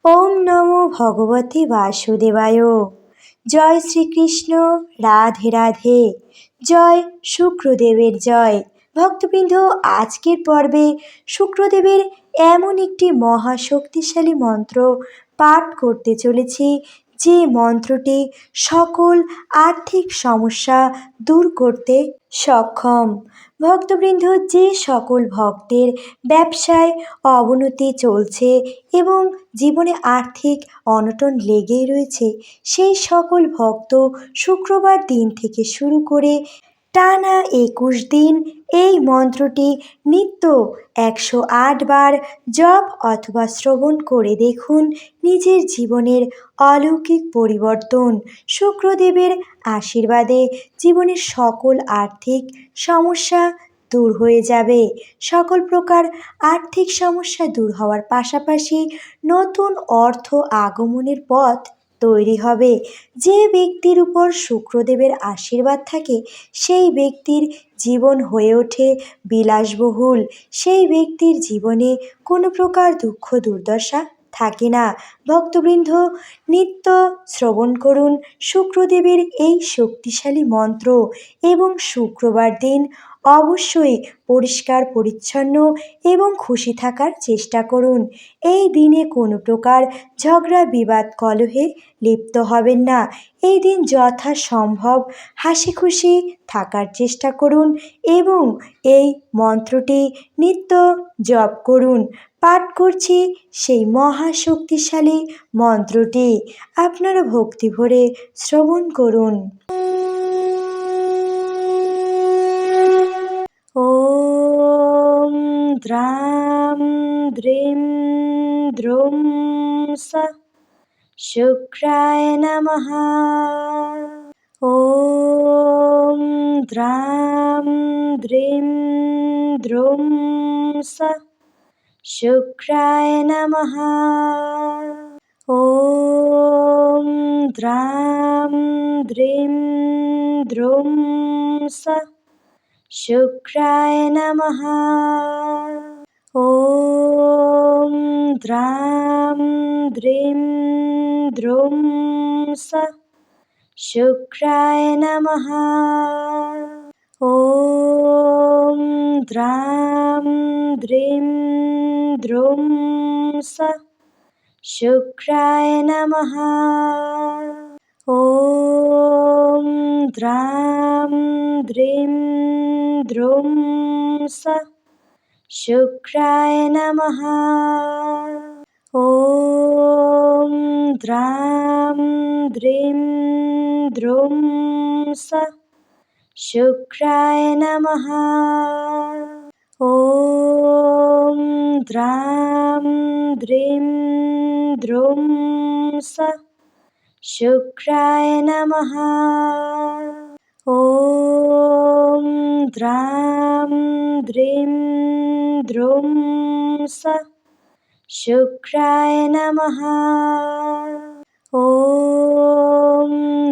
ওম নমো ভগবতে বাসুদেবায়। জয় শ্রীকৃষ্ণ। রাধে রাধে। জয় শুক্রদেবের জয়। ভক্তবৃন্দ, আজকের পর্বে শুক্রদেবের এমন একটি মহাশক্তিশালী মন্ত্র পাঠ করতে চলেছি, যে মন্ত্রটি সকল আর্থিক সমস্যা দূর করতে সক্ষম। ভক্তবৃন্দ, যে সকল ভক্তের ব্যবসায় অবনতি চলছে এবং জীবনে আর্থিক অনটন লেগেই রয়েছে, সেই সকল ভক্ত শুক্রবার দিন থেকে শুরু করে টানা 21 দিন এই মন্ত্রটি নিত্য 108 বার জপ অথবা শ্রবণ করে দেখুন নিজের জীবনের অলৌকিক পরিবর্তন। শুক্রদেবের আশীর্বাদে জীবনের সকল আর্থিক সমস্যা দূর হয়ে যাবে। সকল প্রকার আর্থিক সমস্যা দূর হওয়ার পাশাপাশি নতুন অর্থ আগমনের পথ তৈরি হবে। যে ব্যক্তির উপর শুক্রদেবের আশীর্বাদ থাকে, সেই ব্যক্তির জীবন হয়ে ওঠে বিলাসবহুল। সেই ব্যক্তির জীবনে কোনো প্রকার দুঃখ দুর্দশা থাকে না। ভক্তবৃন্দ, নিত্য শ্রবণ করুন শুক্রদেবের এই শক্তিশালী মন্ত্র এবং শুক্রবার দিন অবশ্যই পরিষ্কার পরিচ্ছন্ন এবং খুশি থাকার চেষ্টা করুন। এই দিনে কোনো প্রকার ঝগড়া বিবাদ কলহে লিপ্ত হবেন না। এই দিন যথাসম্ভব হাসি খুশি থাকার চেষ্টা করুন এবং এই মন্ত্রটি নিত্য জপ করুন। পাঠ করছি সেই মহাশক্তিশালী মন্ত্রটি, আপনারা ভক্তি ভরে শ্রবণ করুন। ওম দ্রাম দ্রিম দ্রুম স শুক্রায় নমঃ। ওম দ্রাম দ্রিম দ্রুম স শুক্রায় নমঃ। ওম দ্রাম দ্রিম দ্রুম স শুক্রায় নমঃ। ওম দ্রাম দ্রিম দ্রুম স শুক্রায় নমঃ। ওম দ্রাম দ্রিম দ্রুম স শুক্রায় নমঃ। ওম দ্রাম দ্রিম দ্রুম স শুক্রায় নমঃ। ওম দ্রাম দ্রিম দ্রুম স শুক্রায় নমঃ। ওম দ্রাম দ্রিম দ্রুম স শুক্রায় নমঃ। ওম দ্রাম দ্রিম দ্রুম স শুক্রায় নমঃ। ওম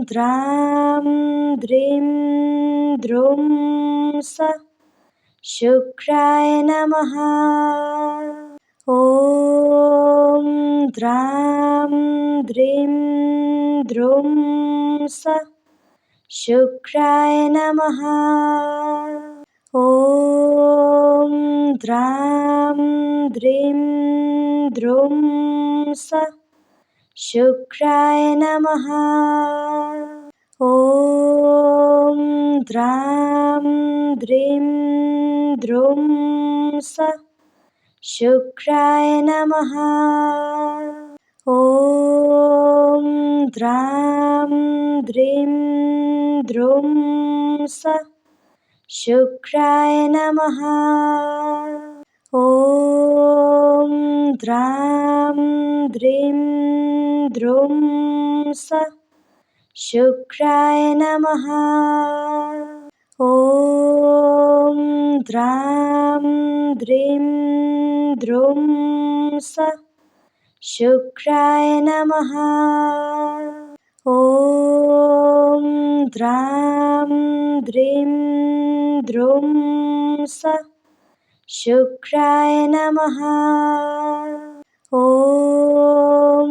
দ্রাম দ্রিম দ্রুম স শুক্রায় নমঃ। ওম দ্রাম দ্রিম দ্রুম স শুক্রায় নমঃ। ওম দ্রাম দ্রিম দ্রুম স শুক্রায় নমঃ। ওম দ্রাম দ্রিম দ্রুম স শুক্রায় নমঃ। ওম দ্রাম দ্রিম দ্রুম স শুক্রায় নমঃ। ওম দ্রাম দ্রিম দ্রুম স শুক্রায় নমঃ। ওম দ্রাম দ্রিম দ্রুম স শুক্রায় নমঃ। ওম দ্রাম দ্রিম দ্রুম স শুক্রায় নমঃ। ওম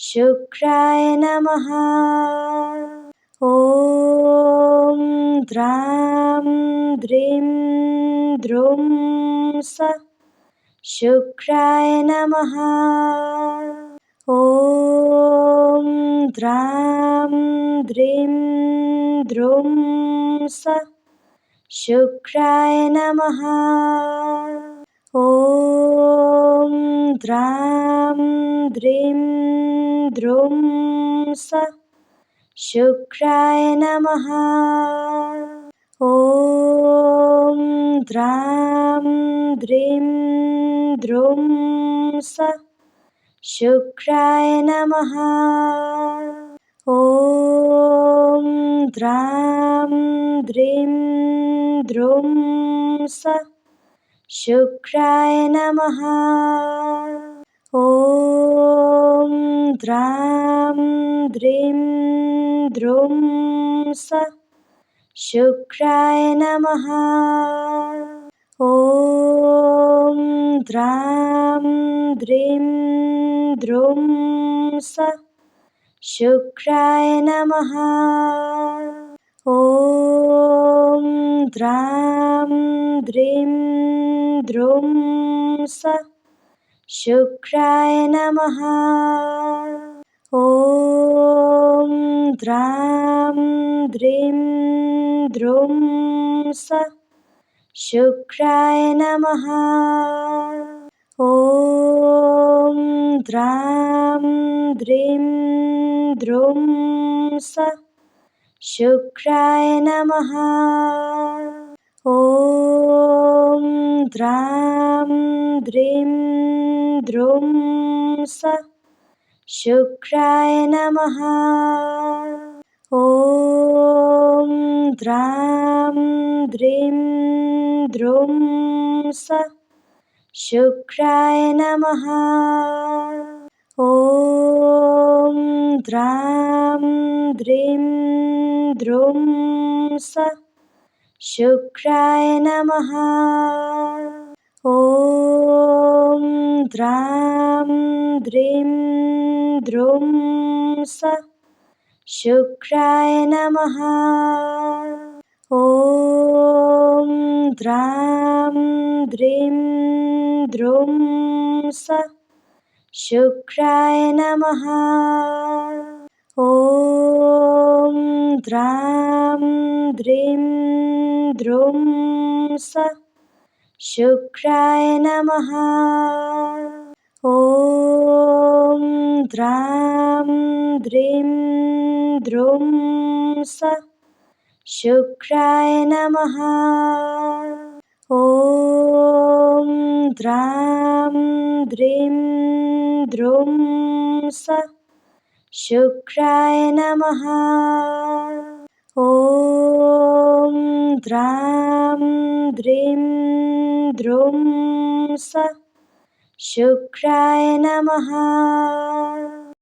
शुक्राय नमः। ॐ द्रां द्रीं द्रुं स शुक्राय नमः। ॐ द्रां द्रीं द्रुं स शुक्राय नमः। ॐ द्रां द्रीं द्रुं स शुक्राय नमः। ॐ द्रां द्रीं द्रुं स शुक्राय नमः। ॐ द्रां द्रीं द्रुं स शुक्राय नमः। ॐ द्रां द्रीं द्रुं स शुक्राय नमः। ॐ द्रां द्रीं द्रुं स शुक्राय नमः। ॐ द्रां द्रीं द्रुं स शुक्राय नमः। ॐ द्रां द्रीं द्रुं स शुक्राय नमः। ॐ द्रां द्रीं द्रुं स शुक्राय नमः। ॐ द्रां द्रीं द्रुं स शुक्राय नमः। ॐ द्रां द्रीं द्रुं स शुक्राय नमः। ॐ द्रां द्रीं द्रुं स शुक्राय नमः। ॐ द्रां द्रीं द्रुं स शुक्राय नमः। ॐ द्रां द्रीं द्रुं स शुक्राय नमः। ॐ द्रां द्रीं द्रुं स शुक्राय नमः। ॐ द्रां द्रीं द्रुं स शुक्राय नमः। ॐ द्रां द्रीं द्रुं स शुक्राय नमः। ॐ द्रां द्रीं द्रुं स शुक्राय नमः।